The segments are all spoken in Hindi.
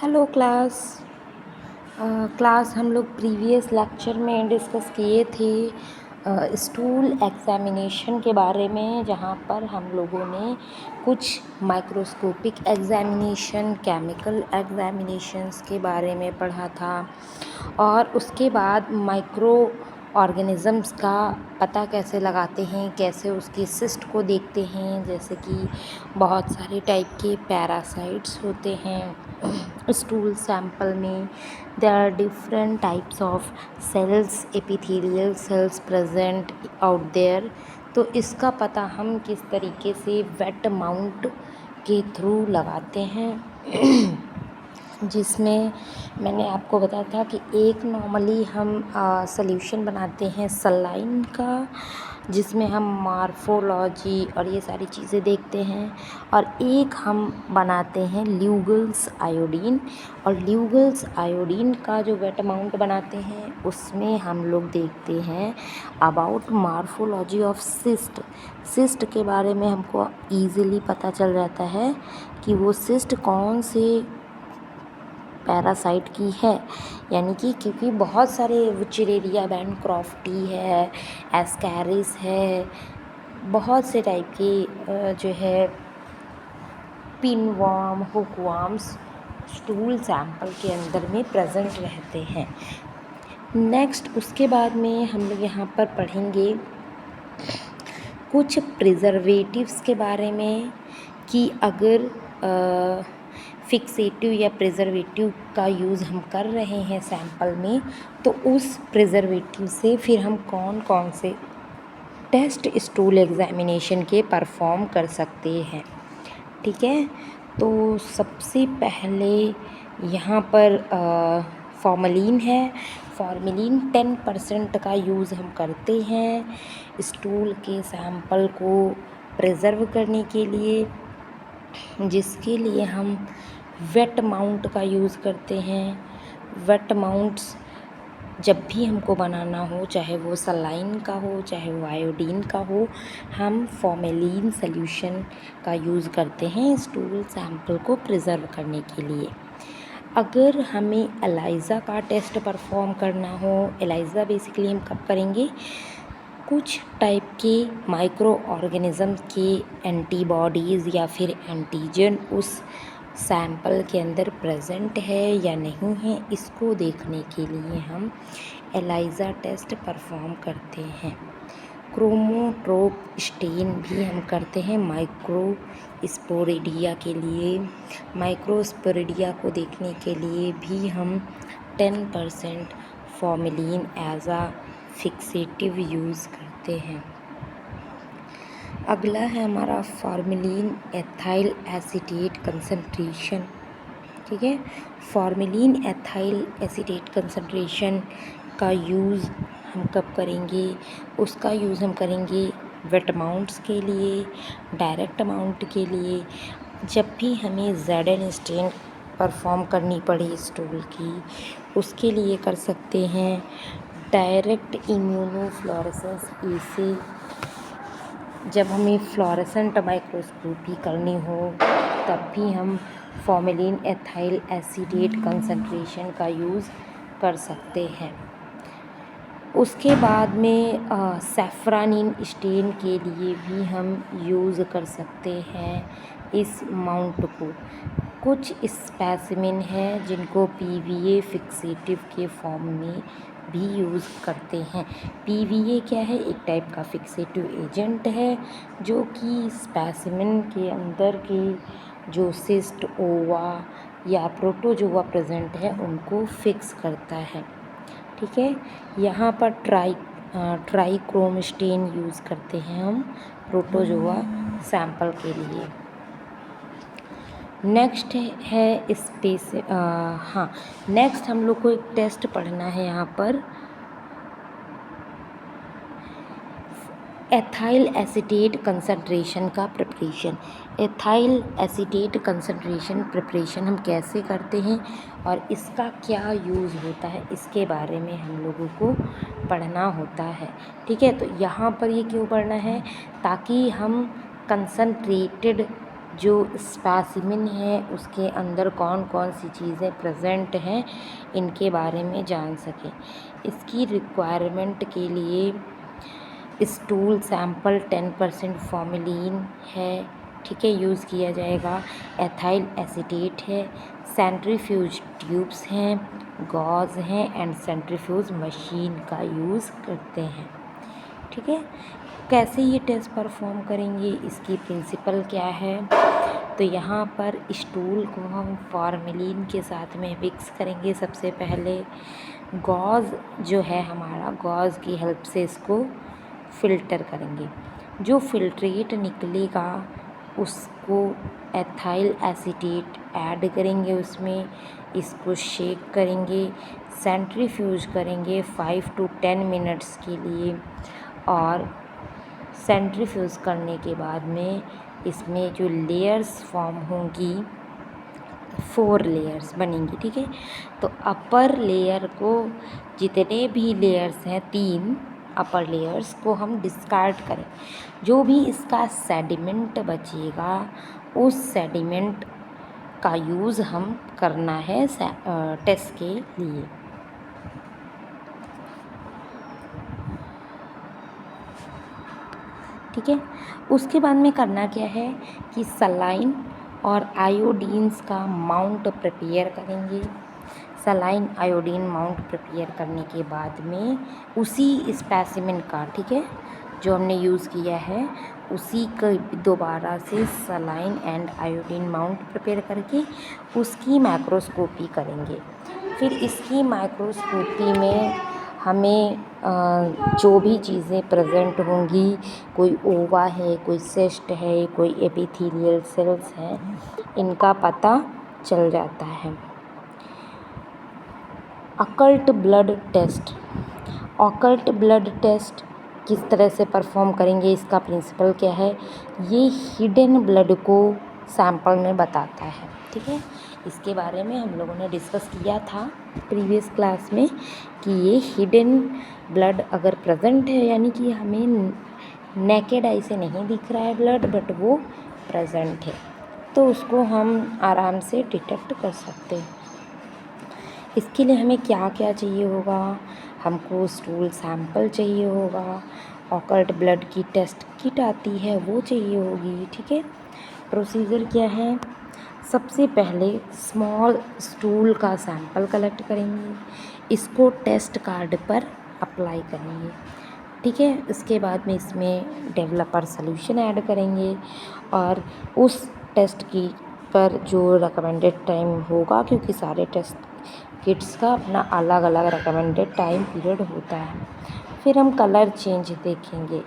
Hello class. हम लोग प्रीवियस लेक्चर में डिस्कस किए थे स्टूल एग्ज़ामिनेशन के बारे में, जहाँ पर हम लोगों ने कुछ माइक्रोस्कोपिक एग्ज़ामिनेशन, केमिकल एग्ज़ामिनेशंस के बारे में पढ़ा था और उसके बाद माइक्रो ऑर्गेनिज़म्स का पता कैसे लगाते हैं, कैसे उसके सिस्ट को देखते हैं। जैसे कि बहुत सारे टाइप के पैरासाइट्स होते हैं स्टूल सैंपल में। There are different types of cells, epithelial cells present out there. तो इसका पता हम किस तरीके से वेट माउंट के थ्रू लगाते हैं जिसमें मैंने आपको बताया था कि एक नॉर्मली हम सॉल्यूशन बनाते हैं सलाइन का, जिसमें हम मार्फोलॉजी और ये सारी चीज़ें देखते हैं, और एक हम बनाते हैं ल्यूगल्स आयोडीन। और ल्यूगल्स आयोडीन का जो वेट अमाउंट बनाते हैं उसमें हम लोग देखते हैं अबाउट मार्फोलॉजी ऑफ सिस्ट के बारे में हमको ईज़िली पता चल जाता है कि वो सिस्ट कौन से पैरासाइट की है। यानी कि क्योंकि बहुत सारे विचरेरिया बैनक्रॉफ्टी है, एस्कैरिस है, बहुत से टाइप के जो है पिनवर्म, हुकवर्म्स स्टूल सैंपल के अंदर में प्रेजेंट रहते हैं। नेक्स्ट उसके बाद में हम लोग यहाँ पर पढ़ेंगे कुछ प्रिजर्वेटिव्स के बारे में कि अगर फिक्सेटिव या प्रिजर्वेटिव का यूज़ हम कर रहे हैं सैंपल में, तो उस प्रिजर्वेटिव से फिर हम कौन कौन से टेस्ट स्टूल एग्ज़ामिनेशन के परफॉर्म कर सकते हैं। ठीक है, तो सबसे पहले यहाँ पर फॉर्मेलिन है। फॉर्मेलिन 10% का यूज़ हम करते हैं स्टूल के सैंपल को प्रिजर्व करने के लिए, जिसके लिए हम वेट माउंट का यूज़ करते हैं। वेट माउंट्स जब भी हमको बनाना हो, चाहे वो सलाइन का हो चाहे वो आयोडीन का हो, हम फॉर्मेलिन सॉल्यूशन का यूज़ करते हैं स्टूल सैंपल को प्रिजर्व करने के लिए। अगर हमें एलाइज़ा का टेस्ट परफॉर्म करना हो, एलाइज़ा बेसिकली हम कब करेंगे, कुछ टाइप के माइक्रो ऑर्गेनिज़म के एंटीबॉडीज़ या फिर एंटीजन उस सैंपल के अंदर प्रेजेंट है या नहीं है, इसको देखने के लिए हम एलाइज़ा टेस्ट परफॉर्म करते हैं। क्रोमोट्रोप स्टेन भी हम करते हैं माइक्रोस्पोरिडिया के लिए। माइक्रोस्पोरिडिया को देखने के लिए भी हम 10% फॉर्मेलिन एज आ फिक्सेटिव यूज़ करते हैं। अगला है हमारा फॉर्मेलिन एथाइल एसीटेट कंसंट्रेशन। ठीक है, फॉर्मेलिन एथाइल एसीटेट कंसंट्रेशन का यूज़ हम कब करेंगे, उसका यूज़ हम करेंगे वेट अमाउंट्स के लिए, डायरेक्ट अमाउंट के लिए। जब भी हमें ZN स्टेन परफॉर्म करनी पड़े स्टूल की, उसके लिए कर सकते हैं डायरेक्ट इम्यूनोफ्लोरेसेंस से। जब हमें फ्लोरेसेंट माइक्रोस्कोपी करनी हो तब भी हम फॉर्मेलिन एथाइल एसीटेट कंसंट्रेशन का यूज़ कर सकते हैं। उसके बाद में सैफ्रानिन स्टेन के लिए भी हम यूज़ कर सकते हैं इस माउंट को। कुछ स्पेसिमेन हैं जिनको PVA फिक्सेटिव के फॉर्म में भी यूज़ करते हैं। PVA क्या है, एक टाइप का फिक्सेटिव एजेंट है जो कि स्पेसिमेन के अंदर के जो सिस्ट, ओवा या प्रोटोजोआ प्रेजेंट है उनको फिक्स करता है। ठीक है, यहाँ पर ट्राइक्रोमस्टेन यूज़ करते हैं हम प्रोटोजोआ सैंपल के लिए। नेक्स्ट है नेक्स्ट हम लोग को एक टेस्ट पढ़ना है यहाँ पर एथाइल एसीटेट कंसंट्रेशन का preparation. Ethyl acetate concentration preparation हम कैसे करते हैं और इसका क्या यूज़ होता है, इसके बारे में हम लोगों को पढ़ना होता है। ठीक है, तो यहाँ पर ये क्यों पढ़ना है, ताकि हम कंसंट्रेटेड जो स्पेसिमेन है उसके अंदर कौन कौन सी चीज़ें प्रेजेंट हैं इनके बारे में जान सकें। इसकी रिक्वायरमेंट के लिए स्टूल सैंपल 10% फॉर्मेलिन है, ठीक है, यूज़ किया जाएगा। एथाइल एसीटेट है, सेंट्रीफ्यूज ट्यूब्स हैं, गॉज हैं एंड सेंट्रीफ्यूज मशीन का यूज़ करते हैं, ठीक है। कैसे ये टेस्ट परफॉर्म करेंगे, इसकी प्रिंसिपल क्या है, तो यहाँ पर स्टूल को हम फॉर्मेलिन के साथ में मिक्स करेंगे। सबसे पहले गॉज जो है हमारा, गॉज की हेल्प से इसको फ़िल्टर करेंगे। जो फ़िल्ट्रेट निकलेगा उसको एथाइल एसीटेट ऐड करेंगे उसमें, इसको शेक करेंगे, सेंट्रीफ्यूज करेंगे 5 to 10 मिनट्स के लिए, और सेंट्रीफ्यूज करने के बाद में इसमें जो लेयर्स फॉर्म होंगी 4 लेयर्स बनेंगी, ठीक है। तो अपर लेयर को, जितने भी लेयर्स हैं 3 अपर लेयर्स को हम डिस्कार्ड करें। जो भी इसका सेडिमेंट बचेगा उस सेडिमेंट का यूज़ हम करना है टेस्ट के लिए। ठीक है, उसके बाद में करना क्या है कि सलाइन और आयोडीन्स का माउंट प्रिपेयर करेंगे। सलाइन आयोडीन माउंट प्रिपेयर करने के बाद में उसी स्पेसिमेन का, ठीक है, जो हमने यूज़ किया है उसी का दोबारा से saline and iodine mount prepare करके उसकी माइक्रोस्कोपी करेंगे। फिर इसकी माइक्रोस्कोपी में हमें जो भी चीज़ें प्रेजेंट होंगी, कोई ओवा है, कोई सिस्ट है, कोई एपिथेलियल सेल्स हैं, इनका पता चल जाता है। Occult blood test. Occult blood test किस तरह से परफॉर्म करेंगे, इसका प्रिंसिपल क्या है, ये हिडन ब्लड को सैंपल में बताता है, ठीक है। इसके बारे में हम लोगों ने डिस्कस किया था प्रीवियस क्लास में कि ये हिडन ब्लड अगर प्रेजेंट है, यानी कि हमें नेकेड आई से नहीं दिख रहा है ब्लड, बट वो प्रेजेंट है, तो उसको हम आराम से डिटेक्ट कर सकते हैं। इसके लिए हमें क्या क्या चाहिए होगा, हमको स्टूल सैंपल चाहिए होगा, ऑकल्ट ब्लड की टेस्ट किट आती है वो चाहिए होगी, ठीक है। प्रोसीजर क्या है, सबसे पहले स्मॉल स्टूल का सैंपल कलेक्ट करेंगे, इसको टेस्ट कार्ड पर अप्लाई करेंगे, ठीक है। इसके बाद में इसमें डेवलपर सॉल्यूशन ऐड करेंगे और उस टेस्ट की पर जो रिकमेंडेड टाइम होगा, क्योंकि सारे टेस्ट किट्स का अपना अलग अलग रिकमेंडेड टाइम पीरियड होता है, फिर हम कलर चेंज देखेंगे।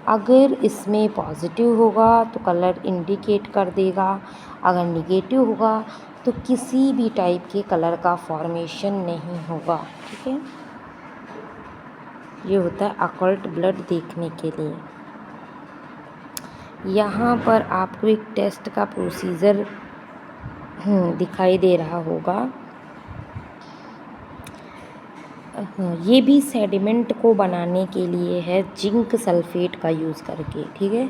अगर इसमें पॉजिटिव होगा तो कलर इंडिकेट कर देगा, अगर निगेटिव होगा तो किसी भी टाइप के कलर का फॉर्मेशन नहीं होगा, ठीक है। ये होता है ऑकल्ट ब्लड देखने के लिए। यहाँ पर आपको एक टेस्ट का प्रोसीजर दिखाई दे रहा होगा। ये भी सेडिमेंट को बनाने के लिए है, जिंक सल्फेट का यूज़ करके, ठीक है।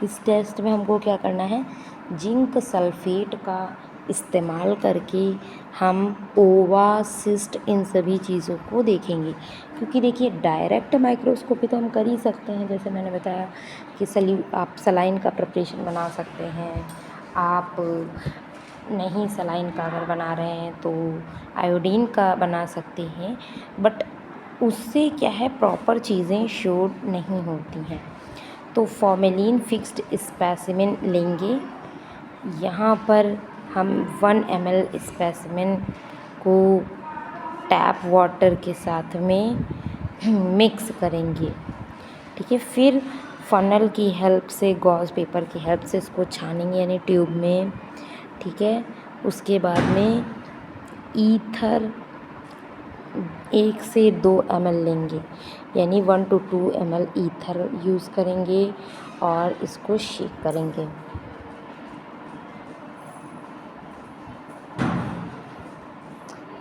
इस टेस्ट में हमको क्या करना है, जिंक सल्फेट का इस्तेमाल करके हम ओवा, सिस्ट, इन सभी चीज़ों को देखेंगे। क्योंकि देखिए डायरेक्ट माइक्रोस्कोपी तो हम कर ही सकते हैं, जैसे मैंने बताया कि आप सलाइन का प्रिपरेशन बना सकते हैं, आप नहीं सलाइन का अगर बना रहे हैं तो आयोडीन का बना सकते हैं, बट उससे क्या है, प्रॉपर चीज़ें शो नहीं होती हैं। तो फॉर्मेलिन फिक्स्ड स्पेसिमेन लेंगे। यहाँ पर हम 1 ml स्पेसिमेन को टैप वाटर के साथ में मिक्स करेंगे, ठीक है। फिर फनल की हेल्प से, गॉज पेपर की हेल्प से इसको छानेंगे, यानी ट्यूब में, ठीक है। उसके बाद में ईथर 1 से 2 ml लेंगे, यानी 1 to 2 ml ईथर यूज़ करेंगे और इसको शेक करेंगे।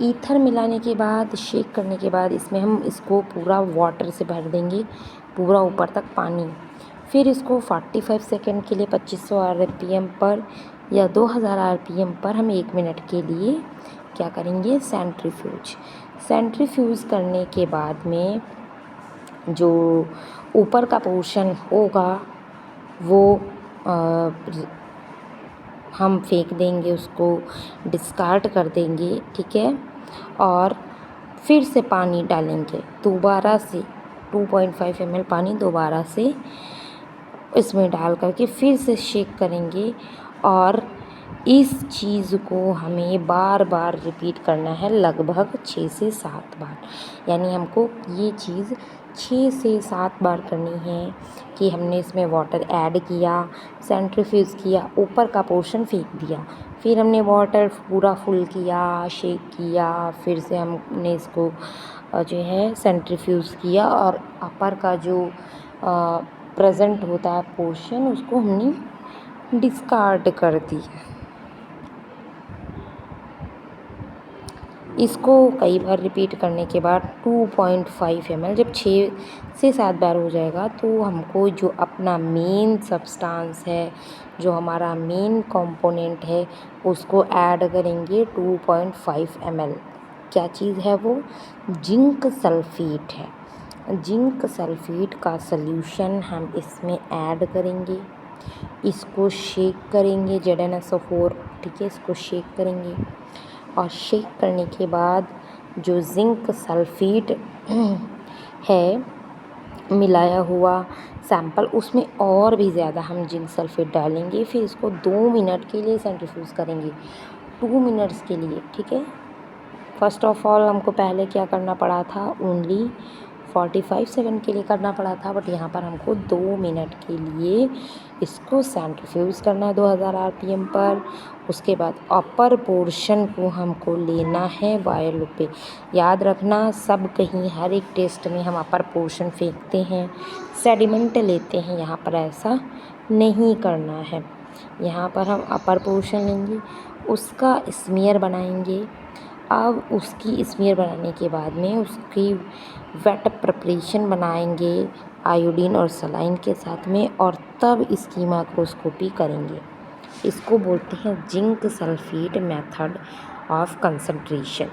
ईथर मिलाने के बाद, शेक करने के बाद इसमें हम इसको पूरा वाटर से भर देंगे, पूरा ऊपर तक पानी। फिर इसको 45 सेकंड के लिए 2500 RPM पर या 2000 आरपीएम पर हम 1 मिनट के लिए क्या करेंगे, सेंट्रीफ्यूज करने के बाद में जो ऊपर का पोर्शन होगा वो हम फेंक देंगे, उसको डिस्कार्ड कर देंगे, ठीक है। और फिर से पानी डालेंगे दोबारा से 2.5 ml पानी दोबारा से इसमें डाल करके फिर से शेक करेंगे। और इस चीज़ को हमें बार बार रिपीट करना है, लगभग 6 से 7 बार। यानी हमको ये चीज़ 6 से 7 बार करनी है कि हमने इसमें वाटर ऐड किया, सेंट्रीफ्यूज किया, ऊपर का पोर्शन फेंक दिया, फिर हमने वाटर पूरा फुल किया, शेक किया, फिर से हमने इसको जो है सेंट्रीफ्यूज किया और अपर का जो प्रेजेंट होता है पोर्शन उसको हमने डिस्कार्ड कर दिया। इसको कई बार रिपीट करने के बाद 2.5 ml जब 6 से 7 बार हो जाएगा तो हमको जो अपना मेन सब्सटेंस है, जो हमारा मेन कंपोनेंट है, उसको ऐड करेंगे 2.5 ml। क्या चीज़ है वो? जिंक सल्फेट है। जिंक सल्फेट का सल्यूशन हम इसमें ऐड करेंगे, इसको शेक करेंगे ZnSO4, ठीक है। इसको शेक करेंगे और शेक करने के बाद जो जिंक सल्फेट है मिलाया हुआ सैंपल, उसमें और भी ज़्यादा हम जिंक सल्फेट डालेंगे। फिर इसको 2 मिनट के लिए सेंट्रीफ्यूज करेंगे, 2 मिनट्स के लिए, ठीक है। फर्स्ट ऑफ ऑल हमको पहले क्या करना पड़ा था, ओनली 45 सेकंड के लिए करना पड़ा था, बट यहाँ पर हमको 2 मिनट के लिए इसको सेंट्रीफ्यूज करना है 2000 आरपीएम पर। उसके बाद अपर पोर्शन को हमको लेना है वायर लूप पे। याद रखना, सब कहीं हर एक टेस्ट में हम अपर पोर्शन फेंकते हैं, सेडिमेंट लेते हैं, यहाँ पर ऐसा नहीं करना है। यहाँ पर हम अपर पोर्शन लेंगे, उसका स्मीयर बनाएंगे। अब उसकी स्मीयर बनाने के बाद में उसकी वेट प्रिपरेशन बनाएंगे आयोडीन और सलाइन के साथ में, और तब इसकी माइक्रोस्कोपी करेंगे। इसको बोलते हैं zinc sulphate method of concentration.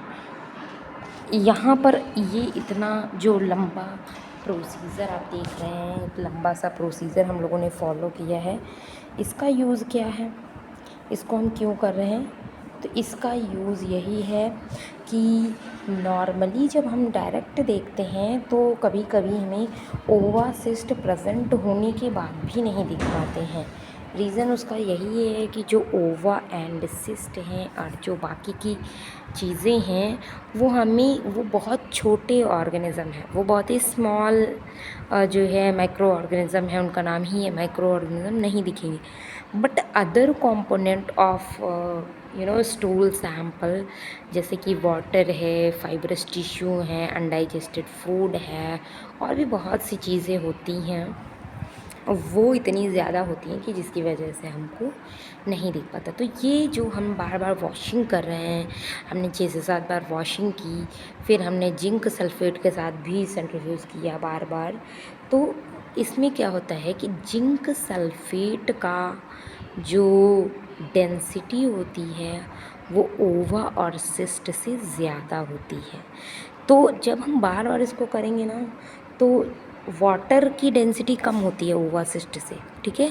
यहाँ पर ये इतना जो लंबा प्रोसीजर आप देख रहे हैं, लंबा सा प्रोसीजर हम लोगों ने फॉलो किया है, इसका यूज़ क्या है, इसको हम क्यों कर रहे हैं? तो इसका यूज़ यही है कि नॉर्मली जब हम डायरेक्ट देखते हैं तो कभी कभी हमें ओवासिस्ट प्रेजेंट होने के बाद भी नहीं दिख पाते हैं। रीज़न उसका यही है कि जो ओवा एंड सिस्ट हैं और जो बाकी की चीज़ें हैं वो बहुत छोटे ऑर्गेनिज़म हैं, वो बहुत ही स्मॉल जो है माइक्रो ऑर्गेनिज़म है, उनका नाम ही है माइक्रो ऑर्गेनिज़म, नहीं दिखेंगे। But other component of stool sample, जैसे कि वाटर है, फाइब्रस टिश्यू है, अनडाइजेस्टेड फूड है, और भी बहुत सी चीज़ें होती हैं, वो इतनी ज़्यादा होती हैं कि जिसकी वजह से हमको नहीं दिख पाता। तो ये जो हम बार बार वॉशिंग कर रहे हैं, हमने 6 से 7 बार वॉशिंग की, फिर हमने जिंक सल्फेट के साथ भी सेंट्रीफ्यूज किया बार बार, तो इसमें क्या होता है कि जिंक सल्फेट का जो डेंसिटी होती है वो ओवा और सिस्ट से ज़्यादा होती है। तो जब हम बार बार इसको करेंगे ना, तो वाटर की डेंसिटी कम होती है ओवा सिस्ट से, ठीक है।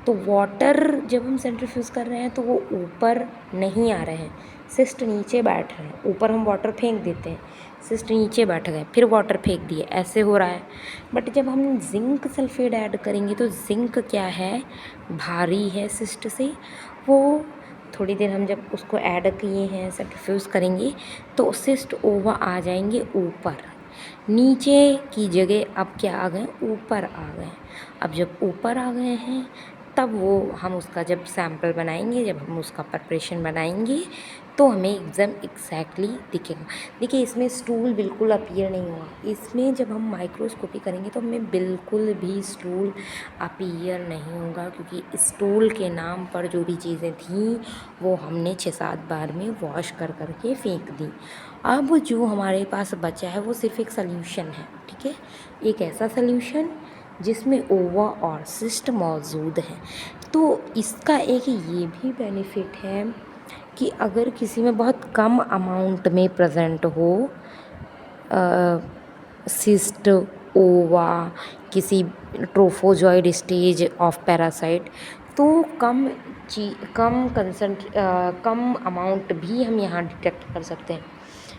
तो वाटर जब हम सेंट्रीफ्यूज कर रहे हैं तो वो ऊपर नहीं आ रहे हैं, सिस्ट नीचे बैठ रहे हैं। ऊपर हम वाटर फेंक देते हैं, सिस्ट नीचे बैठ गए, फिर वाटर फेंक दिए, ऐसे हो रहा है। बट जब हम जिंक सल्फेट ऐड करेंगे तो जिंक क्या है, भारी है सिस्ट से, वो थोड़ी देर हम जब उसको ऐड किए हैं, सेंट्रीफ्यूज करेंगे तो सिस्ट ओवा आ जाएंगे ऊपर, नीचे की जगह अब क्या आ गए, ऊपर आ गए। अब जब ऊपर आ गए हैं तब वो हम उसका जब सैंपल बनाएंगे, जब हम उसका प्रिपरेशन बनाएंगे तो हमें एकदम एग्जैक्टली दिखेगा। देखिए इसमें स्टूल बिल्कुल अपीयर नहीं हुआ, इसमें जब हम माइक्रोस्कोपी करेंगे तो हमें बिल्कुल भी स्टूल अपीयर नहीं होगा, क्योंकि स्टूल के नाम पर जो भी चीज़ें थीं वो हमने 6-7 बार में वॉश कर करके फेंक दी। अब जो हमारे पास बचा है वो सिर्फ एक सल्यूशन है, ठीक है। एक ऐसा सल्यूशन जिसमें ओवा और सिस्ट मौजूद हैं। तो इसका एक ये भी बेनिफिट है कि अगर किसी में बहुत कम अमाउंट में प्रेजेंट हो सिस्ट, ओवा, किसी ट्रोफोजॉइड स्टेज ऑफ पैरासाइट, तो कम अमाउंट भी हम यहाँ डिटेक्ट कर सकते हैं।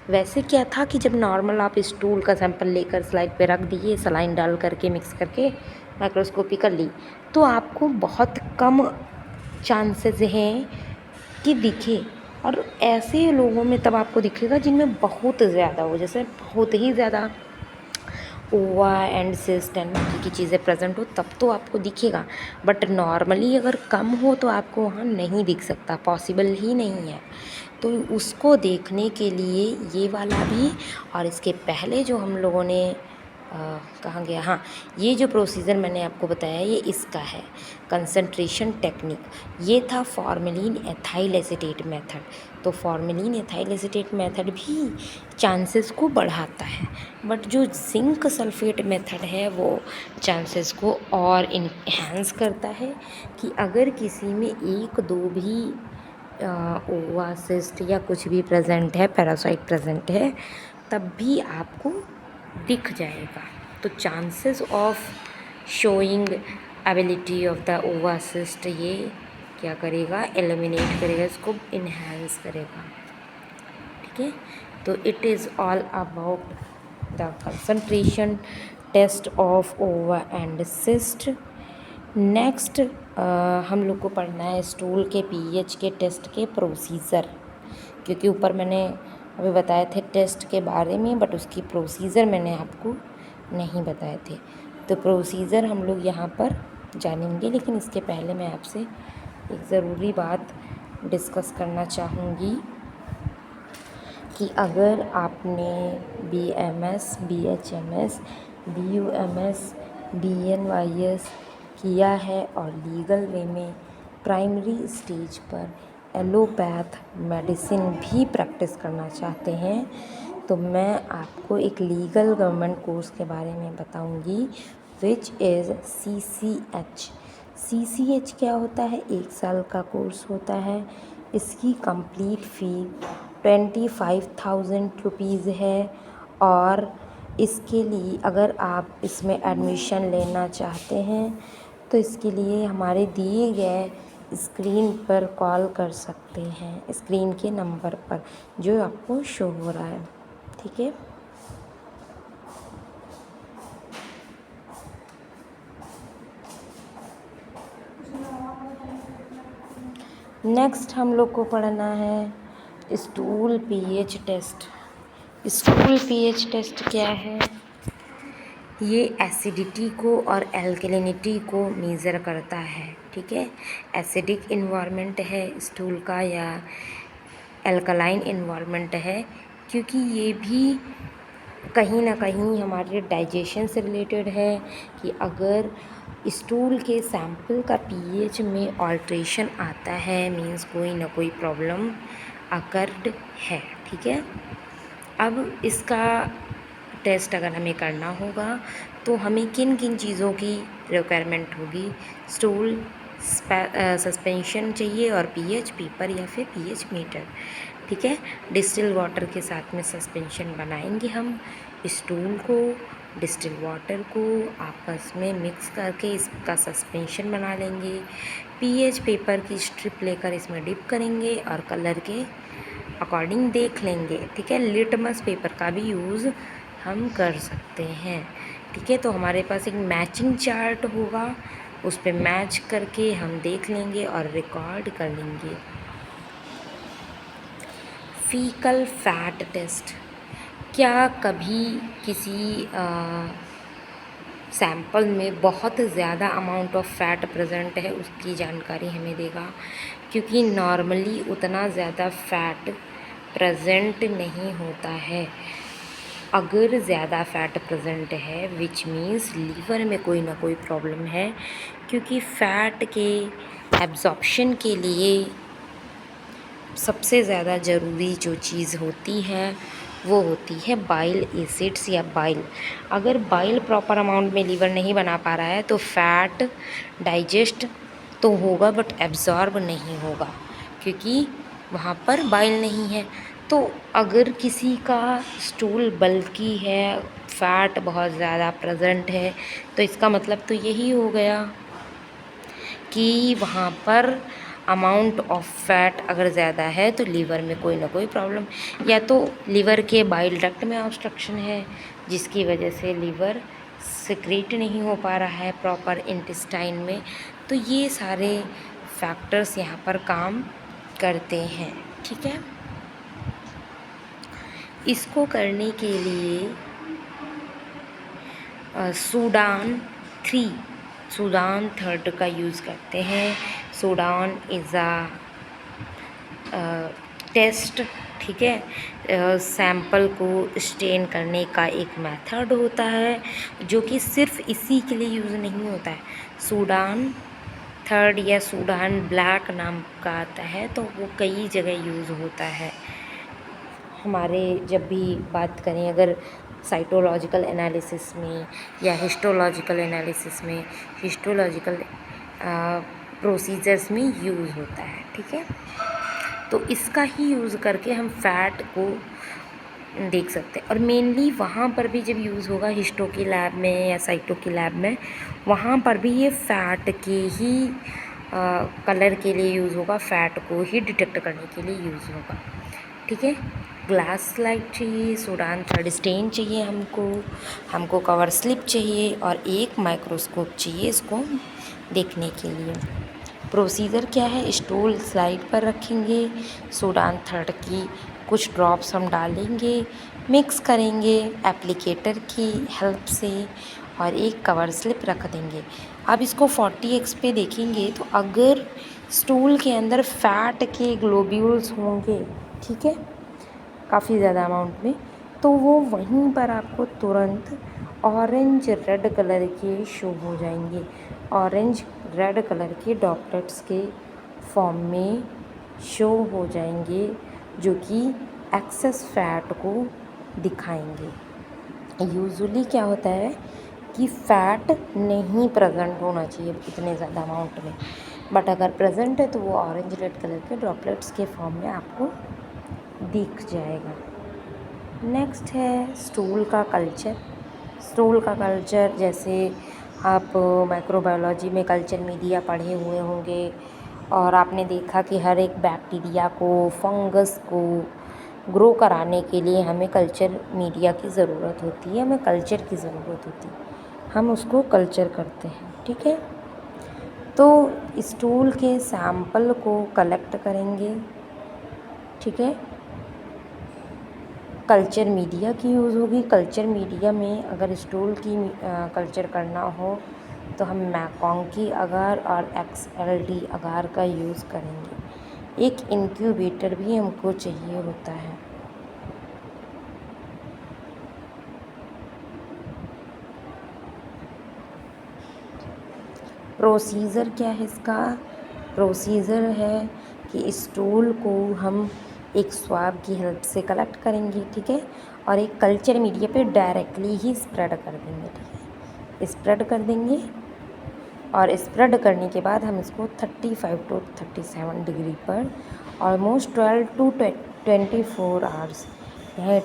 वैसे क्या था कि जब नॉर्मल आप स्टूल का सैंपल लेकर स्लाइड पे रख दिए, सलाइन डाल करके मिक्स करके माइक्रोस्कोपी कर ली, तो आपको बहुत कम चांसेस हैं कि दिखे। और ऐसे लोगों में तब आपको दिखेगा जिनमें बहुत ज़्यादा हो, जैसे बहुत ही ज़्यादा ओवा एंड सिस्ट एंड बाकी की चीज़ें प्रेजेंट हो, तब तो आपको दिखेगा। बट नॉर्मली अगर कम हो तो आपको वहाँ नहीं दिख सकता, पॉसिबल ही नहीं है। तो उसको देखने के लिए ये वाला भी, और इसके पहले जो हम लोगों ने कहाँ गया, हाँ, ये जो प्रोसीजर मैंने आपको बताया ये इसका है, कंसंट्रेशन टेक्निक। ये था फॉर्मेलिन एथाइल एसीटेट मेथड। तो फॉर्मेलिन एथाइल एसीटेट मेथड भी चांसेस को बढ़ाता है, बट जो जिंक सल्फेट मेथड है वो चांसेस को और इन्हेंस करता है कि अगर किसी में एक दो भी ओवा, सिस्ट या कुछ भी प्रेजेंट है, पैरासाइट प्रेजेंट है, तब भी आपको दिख जाएगा। तो chances of showing ability of the ओवा सिस्ट ये क्या करेगा, एलिमिनेट करेगा, इसको इन्हेंस करेगा। ठीक है, तो it is all about the concentration test of ova and cyst. Next हम लोग को पढ़ना है स्टूल के पीएच के टेस्ट के प्रोसीजर, क्योंकि ऊपर मैंने अभी बताए थे टेस्ट के बारे में, बट उसकी प्रोसीजर मैंने आपको नहीं बताए थे। तो प्रोसीजर हम लोग यहाँ पर जानेंगे, लेकिन इसके पहले मैं आपसे एक ज़रूरी बात डिस्कस करना चाहूँगी कि अगर आपने BMS, BHMS, BUMS, BNYS किया है और लीगल वे में प्राइमरी स्टेज पर एलोपैथ मेडिसिन भी प्रैक्टिस करना चाहते हैं, तो मैं आपको एक लीगल गवर्नमेंट कोर्स के बारे में बताऊंगी, विच इज़ CCH। CCH क्या होता है, 1 साल का कोर्स होता है। इसकी कंप्लीट फ़ी 25,000 रुपीज़ है। और इसके लिए अगर आप इसमें एडमिशन लेना चाहते हैं तो इसके लिए हमारे दिए गए स्क्रीन पर कॉल कर सकते हैं, स्क्रीन के नंबर पर जो आपको शो हो रहा है। ठीक है, नेक्स्ट हम लोग को पढ़ना है stool pH test. Stool pH test क्या है, ये एसिडिटी को और एल्कलिनिटी को मेज़र करता है। ठीक है, एसिडिक इन्वायरमेंट है स्टूल का या एल्कलाइन इन्वायरमेंट है, क्योंकि ये भी कहीं ना कहीं हमारे डाइजेशन से रिलेटेड है कि अगर स्टूल के सैंपल का पीएच में ऑल्ट्रेशन आता है, मींस कोई ना कोई प्रॉब्लम अकर्ड है। ठीक है, अब इसका टेस्ट अगर हमें करना होगा तो हमें किन किन चीज़ों की रिक्वायरमेंट होगी, स्टूल सस्पेंशन चाहिए और पीएच पेपर या फिर पीएच मीटर। ठीक है, डिस्टिल वाटर के साथ में सस्पेंशन बनाएंगे हम। स्टूल को, डिस्टिल वाटर को आपस में मिक्स करके इसका सस्पेंशन बना लेंगे। पीएच पेपर की स्ट्रिप लेकर इसमें डिप करेंगे और कलर के अकॉर्डिंग देख लेंगे। ठीक है, लिटमस पेपर का भी यूज़ हम कर सकते हैं। ठीक है, तो हमारे पास एक मैचिंग चार्ट होगा, उस पर मैच करके हम देख लेंगे और रिकॉर्ड कर लेंगे। फीकल फैट टेस्ट, क्या कभी किसी सैंपल में बहुत ज़्यादा अमाउंट ऑफ फैट प्रेजेंट है उसकी जानकारी हमें देगा, क्योंकि नॉर्मली उतना ज़्यादा फैट प्रेजेंट नहीं होता है। अगर ज़्यादा फैट प्रेजेंट है विच मीन्स लीवर में कोई ना कोई प्रॉब्लम है, क्योंकि फ़ैट के एब्जॉर्प्शन के लिए सबसे ज़्यादा ज़रूरी जो चीज़ होती है वो होती है बाइल एसिड्स या बाइल। अगर बाइल प्रॉपर अमाउंट में लीवर नहीं बना पा रहा है तो फैट डाइजेस्ट तो होगा बट एब्जॉर्ब नहीं होगा, क्योंकि वहाँ पर बाइल नहीं है। तो अगर किसी का स्टूल बल्की है, फैट बहुत ज़्यादा प्रेजेंट है, तो इसका मतलब तो यही हो गया कि वहाँ पर अमाउंट ऑफ फैट अगर ज़्यादा है तो लीवर में कोई ना कोई प्रॉब्लम, या तो लीवर के बाइल डक्ट में ऑब्स्ट्रक्शन है जिसकी वजह से लीवर सिक्रीट नहीं हो पा रहा है प्रॉपर इंटेस्टाइन में। तो ये सारे फैक्टर्स यहाँ पर काम करते हैं, ठीक है। इसको करने के लिए सूडान थर्ड का यूज़ करते हैं। सूडान इज़ टेस्ट, ठीक है। सैंपल को स्टेन करने का एक मेथड होता है जो कि सिर्फ इसी के लिए यूज़ नहीं होता है। सूडान थर्ड या सूडान ब्लैक नाम का आता है, तो वो कई जगह यूज़ होता है। हमारे जब भी बात करें अगर साइटोलॉजिकल एनालिसिस में या हिस्टोलॉजिकल एनालिसिस में, हिस्टोलॉजिकल प्रोसीजर्स में यूज़ होता है, ठीक है। तो इसका ही यूज़ करके हम फैट को देख सकते हैं। और मेनली वहाँ पर भी जब यूज़ होगा हिस्टो की लैब में या साइटो की लैब में, वहाँ पर भी ये फ़ैट के ही कलर के लिए यूज़ होगा, फ़ैट को ही डिटेक्ट करने के लिए यूज़ होगा, ठीक है। ग्लास स्लाइड चाहिए, सूडान थर्ड स्टेन चाहिए हमको कवर स्लिप चाहिए और एक माइक्रोस्कोप चाहिए इसको देखने के लिए। प्रोसीजर क्या है, स्टूल स्लाइड पर रखेंगे, सूडान थर्ड की कुछ ड्रॉप्स हम डालेंगे, मिक्स करेंगे एप्लीकेटर की हेल्प से और एक कवर स्लिप रख देंगे। अब इसको 40x पे देखेंगे तो अगर स्टूल के अंदर फैट के ग्लोब्यूल्स होंगे, ठीक है, काफ़ी ज़्यादा अमाउंट में, तो वो वहीं पर आपको तुरंत ऑरेंज रेड कलर के शो हो जाएंगे। ऑरेंज रेड कलर के ड्रॉपलेट्स के फॉर्म में शो हो जाएंगे जो कि एक्सेस फैट को दिखाएंगे। यूजुअली क्या होता है कि फ़ैट नहीं प्रेजेंट होना चाहिए इतने ज़्यादा अमाउंट में, बट अगर प्रेजेंट है तो वो ऑरेंज रेड कलर के ड्रॉपलेट्स के फॉर्म में आपको दिख जाएगा। नेक्स्ट है स्टूल का कल्चर। स्टूल का कल्चर जैसे आप माइक्रोबायोलॉजी में कल्चर मीडिया पढ़े हुए होंगे और आपने देखा कि हर एक बैक्टीरिया को, फंगस को ग्रो कराने के लिए हमें कल्चर मीडिया की ज़रूरत होती है, हमें कल्चर की ज़रूरत होती है, हम उसको कल्चर करते हैं, ठीक है। तो स्टूल के सैंपल को कलेक्ट करेंगे, ठीक है। कल्चर मीडिया की यूज़ होगी। कल्चर मीडिया में अगर स्टूल की कल्चर करना हो तो हम मैकॉन्की अगार और XLD अगार का यूज़ करेंगे। एक इंक्यूबेटर भी हमको चाहिए होता है। प्रोसीजर क्या है इसका? प्रोसीजर है कि स्टूल को हम एक स्वाब की हेल्प से कलेक्ट करेंगे, ठीक है, और एक कल्चर मीडिया पे डायरेक्टली ही स्प्रेड कर देंगे, ठीक है, स्प्रेड कर देंगे। और स्प्रेड करने के बाद हम इसको 35 to 37 डिग्री पर ऑलमोस्ट 12 to 24 आवर्स है,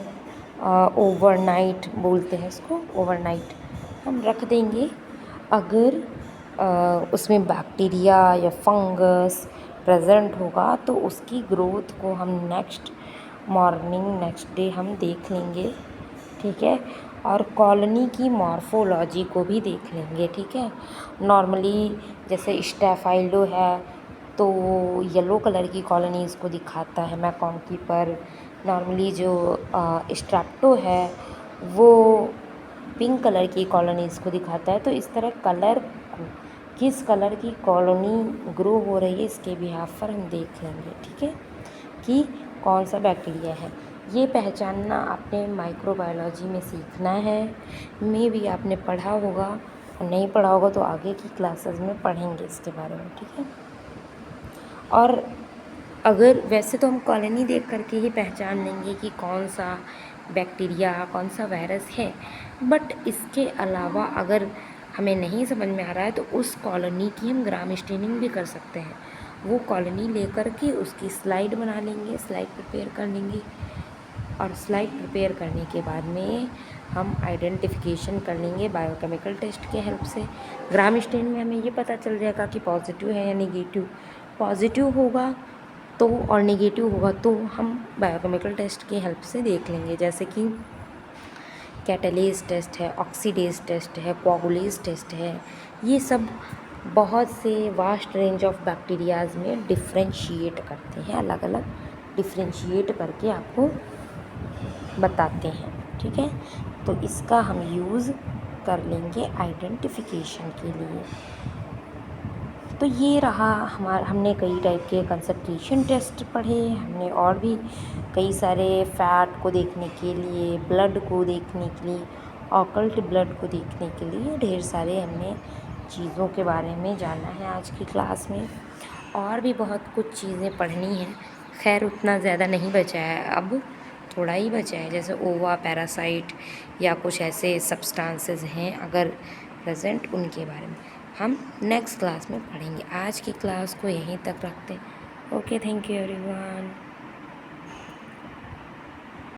ओवरनाइट बोलते हैं इसको, ओवरनाइट हम रख देंगे। अगर उसमें बैक्टीरिया या फंगस प्रेजेंट होगा तो उसकी ग्रोथ को हम नेक्स्ट मॉर्निंग, नेक्स्ट डे हम देख लेंगे, ठीक है। और कॉलोनी की मॉर्फोलॉजी को भी देख लेंगे, ठीक है। नॉर्मली जैसे स्टेफाइलो है तो येलो कलर की कॉलोनी इसको दिखाता है मैकॉन्की पर। नॉर्मली जो स्ट्रैप्टो है वो पिंक कलर की कॉलोनी इसको दिखाता है। तो इस तरह कलर किस कलर की कॉलोनी ग्रो हो रही है इसके बिहाफ पर हम देख लेंगे, ठीक है, कि कौन सा बैक्टीरिया है। ये पहचानना आपने माइक्रोबायोलॉजी में सीखना है। मे भी आपने पढ़ा होगा और नहीं पढ़ा होगा तो आगे की क्लासेस में पढ़ेंगे इसके बारे में, ठीक है। और अगर वैसे तो हम कॉलोनी देख करके ही पहचान लेंगे कि कौन सा बैक्टीरिया, कौन सा वायरस है। बट इसके अलावा अगर हमें नहीं समझ में आ रहा है तो उस कॉलोनी की हम ग्राम स्टेनिंग भी कर सकते हैं। वो कॉलोनी लेकर के उसकी स्लाइड बना लेंगे, स्लाइड प्रिपेयर कर लेंगे, और स्लाइड प्रिपेयर करने के बाद में हम आइडेंटिफिकेशन कर लेंगे बायोकेमिकल टेस्ट के हेल्प से। ग्राम स्टेन में हमें ये पता चल जाएगा कि पॉजिटिव है या निगेटिव। पॉजिटिव होगा तो और निगेटिव होगा तो हम बायोकेमिकल टेस्ट की हेल्प से देख लेंगे, जैसे कि कैटालेज टेस्ट है, ऑक्सीडेज टेस्ट है, कोगुलेज टेस्ट है। ये सब बहुत से वास्ट रेंज ऑफ बैक्टीरियाज में डिफ्रेंशिएट करते हैं, अलग अलग डिफ्रेंशिएट करके आपको बताते हैं। ठीक है, तो इसका हम यूज़ कर लेंगे आइडेंटिफिकेशन के लिए। तो ये रहा हमने कई टाइप के कंसंट्रेशन टेस्ट पढ़े, हमने और भी कई सारे फैट को देखने के लिए, ब्लड को देखने के लिए, ऑकल्ट ब्लड को देखने के लिए ढेर सारे हमने चीज़ों के बारे में जाना है आज की क्लास में। और भी बहुत कुछ चीज़ें पढ़नी हैं, खैर उतना ज़्यादा नहीं बचा है, अब थोड़ा ही बचा है, जैसे ओवा, पैरासाइट या कुछ ऐसे सब्सटेंसेस हैं अगर प्रेजेंट, उनके बारे में हम नेक्स्ट क्लास में पढ़ेंगे। आज की क्लास को यहीं तक रखते हैं। Okay, thank you everyone.